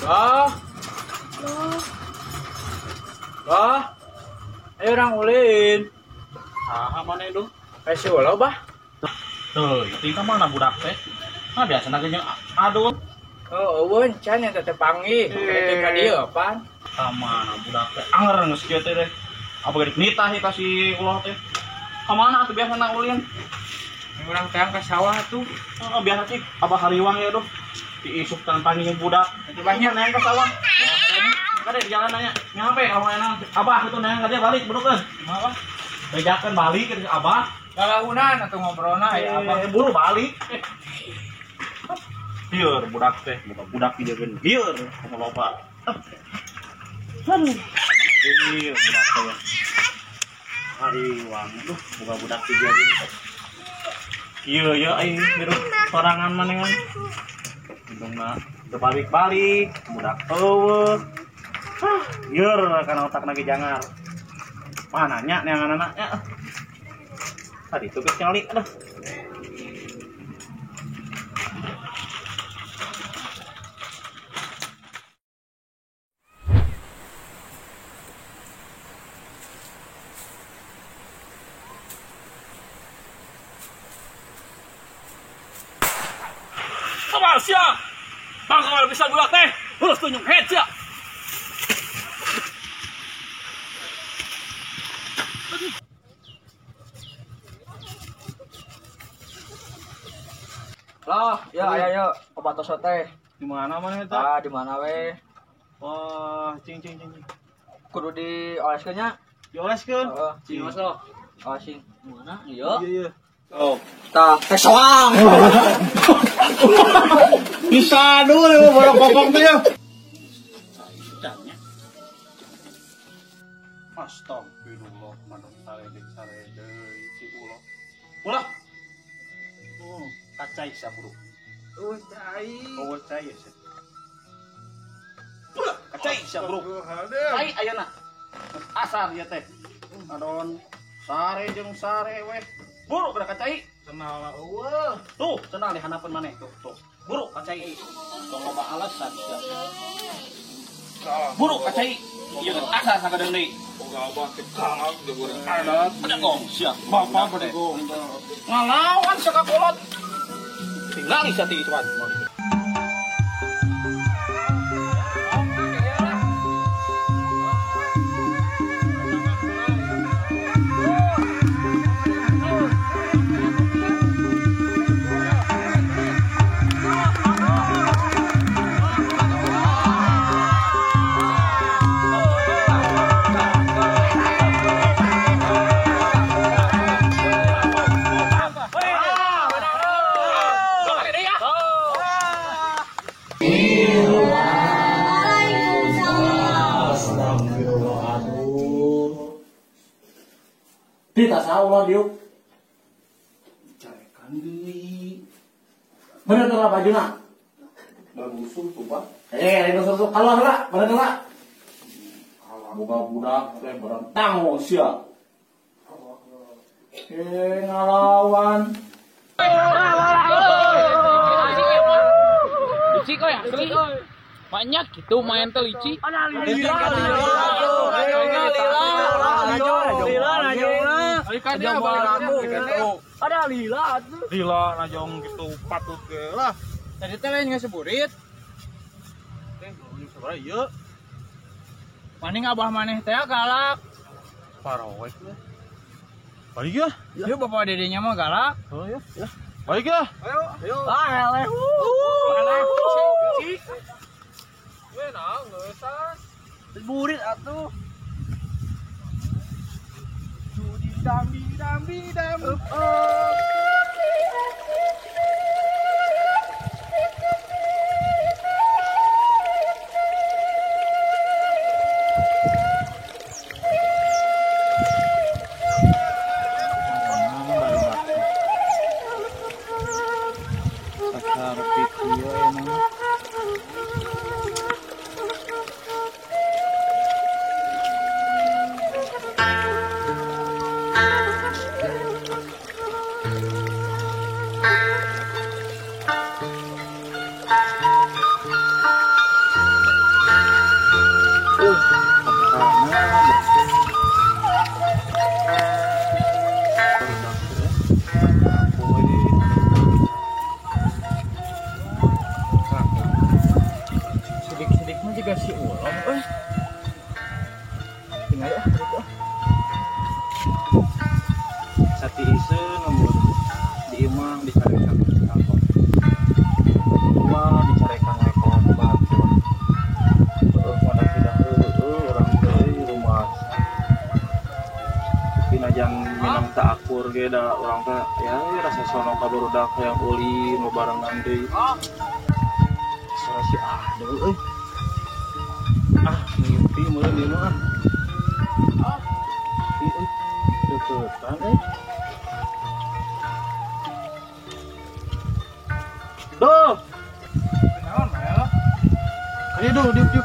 Wah, wah, ayo orang ulin. Ah, mana itu? Kasih ulah bah. Tuh, itu mana budak teh? Nah, biasa nagenya aduh. Oh, eueun can yang tetep panggih. Itu ka dieu pan. Kamana budak teh? Anger geus kieu teh. Apa geus nitah eta si ulah teh? Kamana atuh biasa na ulin? Urang teh ka sawah tuh. Oh, biasa sih abah hariwang ya tuh. Diisuk tan panggih budak. Itu banyak nanya ke sawah. Kade di jalan nanya, nyampe kamu enak. Abah itu nanya dia balik bedukeun. Kumaha? Bejakeun balik ke abah. Kalaunan atuh ngobrolna aya Abah apa? buru balik. Bieur budak teh, budak dijakeun. Bieur kamu loba. Aduh. Bieur budak teh. Hariwang tuh buka budak dijakeun. Iya ya aing biru sorangan manengan. Hidungna terbalik-balik, budak eueuh. Yeur kana otakna ge jangar. Mana nya neangan anaknya. Tadi itu geus nyali aduh. Sabar sia. Bangkal bisa budak teh. Terus tunjuk head sia. Lah, ya aya obat tos teh. Di mana mana eta? Di mana we? Wah, cing. Kudu dioleskeun nya. Dioleskeun. Heeh. Cing masuk. Olesing. Mana? Iya. Oh. Tah, teh soang. Bisa dulu bolak kokok tuh ya. Tanya. Astagfirullah, manut saledek si ulo. Ulah. Oh, kacai saburu. Oh, cai. Oh, cai ya. Ulah, kacai saburu. Cai ayeuna. Asar ya teh. Adon sare jeung sare weh. Buru kada kacai. Kenal eueuh. Tuh, cenah di hanapeun maneh tuh. Buru kacai. Tong loba alasan sia. Buru kacai. Ieu kan asar sakadeung deui. Boga abah kecang jeung urang adat. Ada gong sia. Bapak bade gong. Ngalawan sakakolot. Tinggal sia ti cuan. Kita salah diuk. Carekan deui. Bener tuh lah bajuna. Bagusum tuh, Pak. Itu susu kalau heula, bener tuh lah. Kalau boga budak teh berentang mau sia. Ngalawan. Licik kok ya, asli. Banyak gitu main teh licik. Ada lila atuh. Lila najong gitu patut ge lah. Tadi teh lain ngaseburit. Ini sabaraha ieu? Maning abah maneh teh galak. Parawek we. Balik ya. Ieu bapak dedenya mah galak. Oh ya. Balik ya. Ayo. Ah, eleh. Cik. We naon ngeusan. Burit atuh. Dam. ke si ulam tinggal ya gitu. Sati iseun namun di imah dicarekan kantor. Dua dicarekan lekor batur. Pada tidak orang teh rumah. Pinajang minang tak akur ge da urang teh ya rasa sono ka barudak yang ulin bebarengan deui. Suara si aduh euy. Mimpi meureun ieu mah. Deketan Duh. Kenaon mah? Ayo duh, diuk.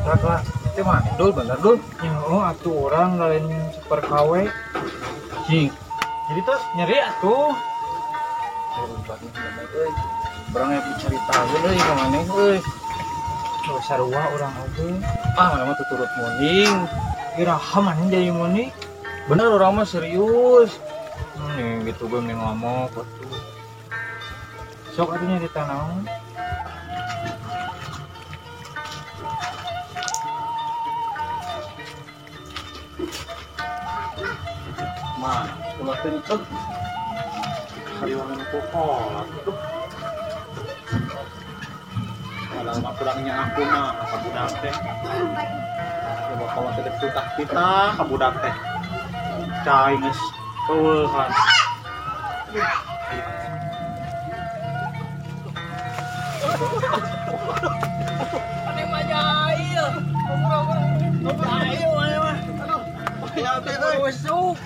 Kakak, itu mah dul bener dul. Ya, atuh orang lain super KW. Cing. Jadi tuh nyeri atuh. Berangnya bercerita euy ka maneh euy. Tuh sarua orang oge. Mana mah tuturut muning. Iraha maneh jadi muni. Bener orang mah serius. Nih gitu gue mending ngomong tuh. Sok atuh nyerita naon? Mah, ulah teh itu. Hariwangan pokok tuh. Kalau mah kurangnya aku mah apa budak teh. Coba kalau teh tutah kita ka budak teh. Cai geus eueuhan. Ane mah jahil. Jahil ane mah. Aduh. Ya teh busuk.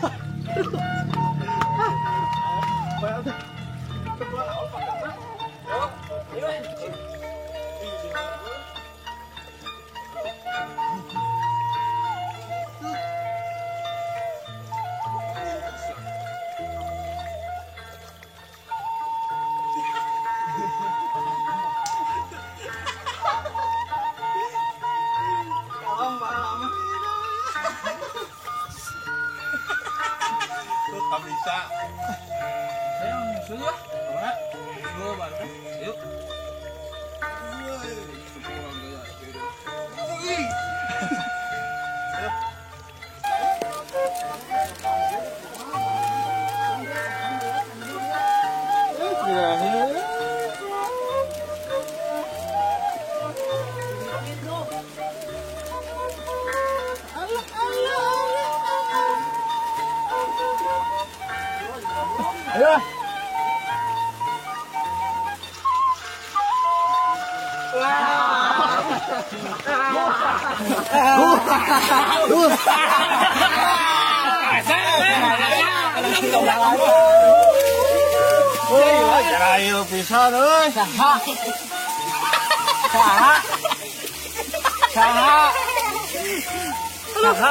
Jahil pisan euy. Saha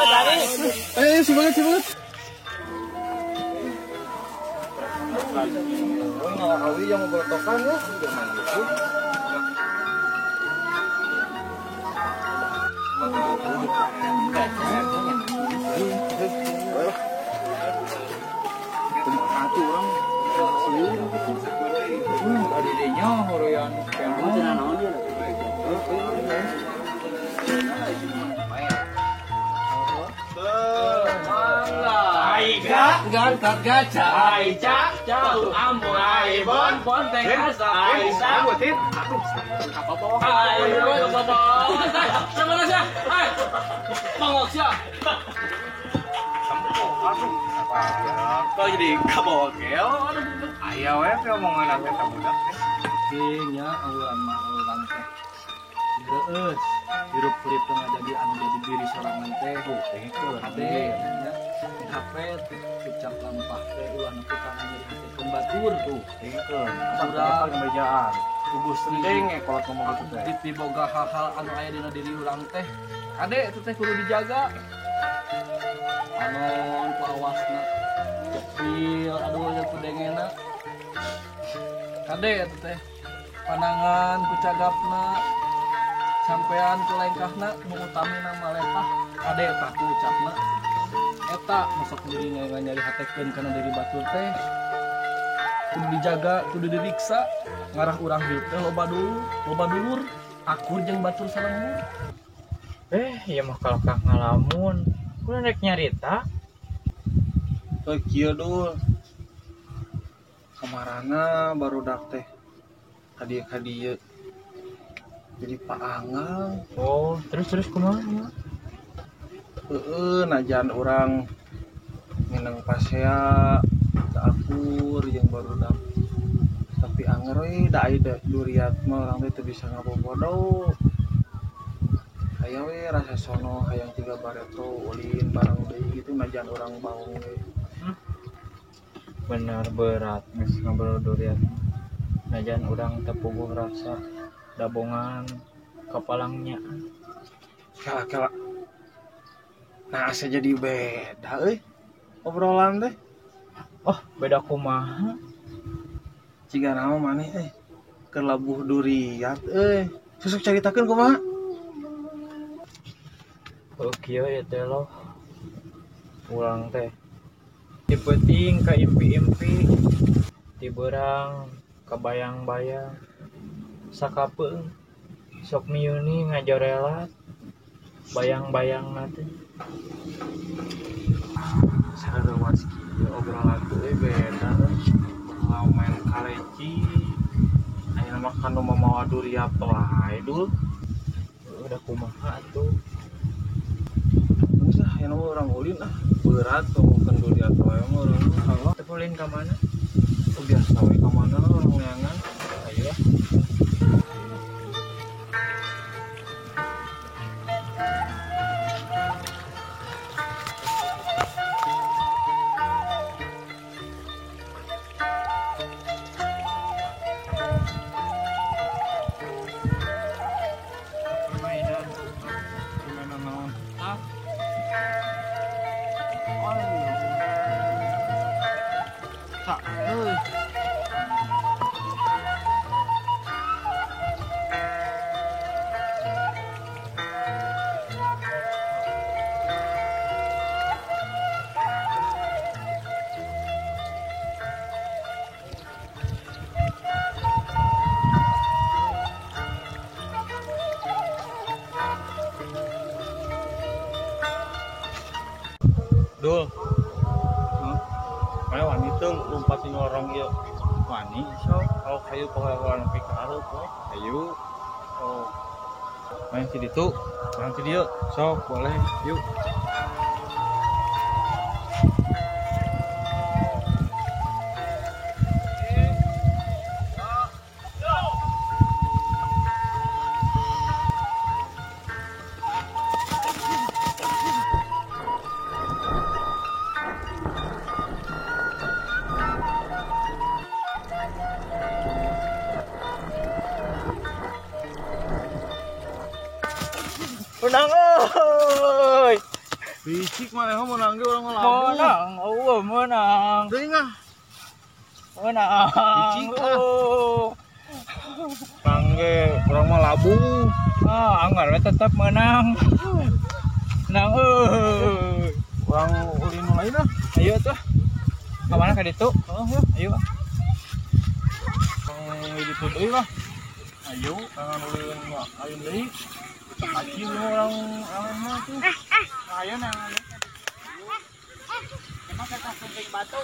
tadi? Sibanget. Ngawi yang mau bertokan ya. Adidinya horoyan Gantap gaca Aica jauh ambon Aibon Bonteng asa Aisyah Butin Aibon Siapa nasa Hai Pangok siya Kok jadi kabawa keo? Ayo we omongan nanti kamu dah Nya awean mah urang teh. Geus hirup urip teh jadi anu jadi diri sorangan teh. Teh hade nya. Hapet ucap lampah teh ulah nepi kana nyeri hati pembatur tuh. Teukeun. Urang kembajaan. Gugus teuing kolot ngomong kitu teh. Di boga hal-hal anu aya dina diri urang teh. Ade itu teh kudu dijaga. Anon ku awasna. Kecil aduh nya kudengena. Kade itu teh pandangan ku cagapna sampean ku lengkahna nu utami na malepah kade tah ku ucapna eta masuk jadi nyari hatekeun kana dari batur teh kudu dijaga kudu diriksa ngarah urang hidup teh loba dulur akur jeung batur salehur. Iya mah kalau kang ngalamun udah naik nyarita kieu dul kamarana barudak teh kadieu jadi paangang. oh terus kumaha Najan orang minang pasea akur yang barudak tapi anger we da aya duriat mah urang teh teu bisa ngabobodo. Aya we rasa sono hayang 3 bareto ulin bareng deui gitu najan orang baung we. bener berat geus ngobrol durian najan urang tepuguh rasa dabongan kepalangnya Kala nah asa jadi beda obrolan teh. oh beda kumaha Ciga naon maneh keur labuh duriat susuk caritakeun kumaha. kieu ya teh loh urang teh dipeting ka impi-impi ti beurang kabayang-bayang sakapeung sok miuni ngajorelat bayang-bayangna teh Sarua kieu obrolan teh beda kalau main kaleci aya mah kanu mamawa duriat wae dul. udah kumaha tuh Geus aya orang ulin berat tuh mungkin duriat wae mah urang Allah tepulin ka mana biasa we ka mana orang neangan. ayo Gimana naon? Tak, Dul. Mana wani teu lumpatin lorong ieu. wani sok Kalau kayu pohon nepi ka hareup we. ayo Oh, main si ditu nanti dia. sok boleh yuk menang euy Bicik maneh menang ge urang mah labuh. menang menang Teuing menang Bicik Mangge urang mah labuh. anggar we tetap menang menang euy Urang ulin nu lain ayo tuh ka mana ka ditu ayo Ditu deui mah. Ayo, tangan ulin mah ayeun deui. Haji orang mah tuh. ayo nang emang kita sunting batu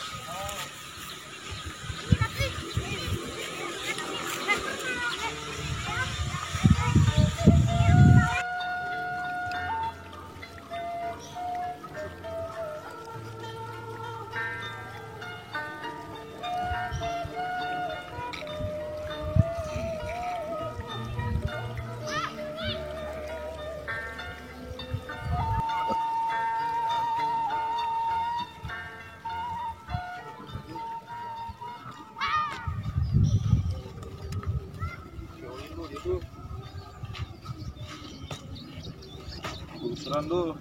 Usuran dulu.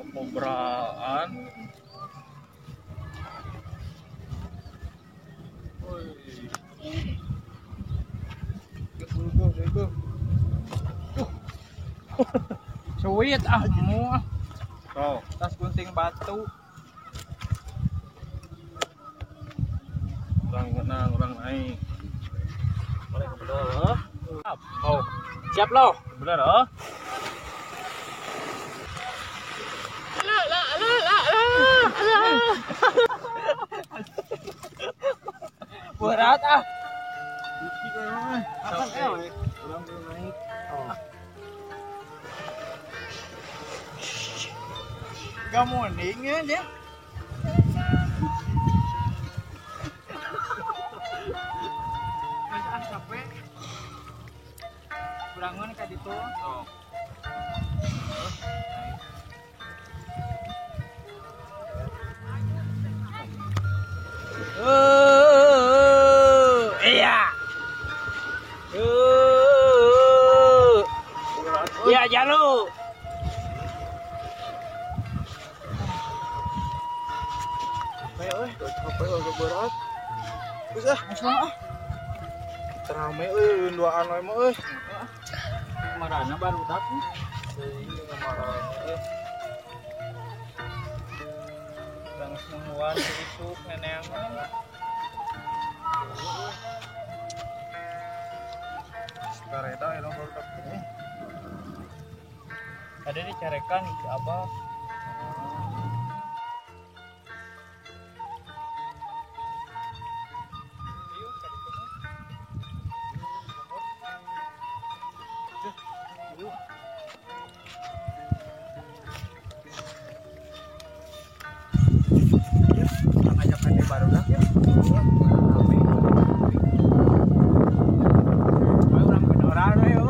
Kobraan. Woi. Itu. duit ah semua. Tuh, tas gunting batu. Orang menang, orang naik. Oh, siap lo. Bener oh. Berat ah. Orang naik. Gak mau dingin ya. Mas capek. Kurangan kayak gitu. Oh. Iya. Iya, jalur. Capek agak berat. Bisa. Terame euy, duaan we mah euy. Marana baru datang. Bang semua itu nenek mana? Kareda yang baru dapat. Ada dicarekan ke Abah. Ngajakan dia baru dah ya. Orang beneran yo.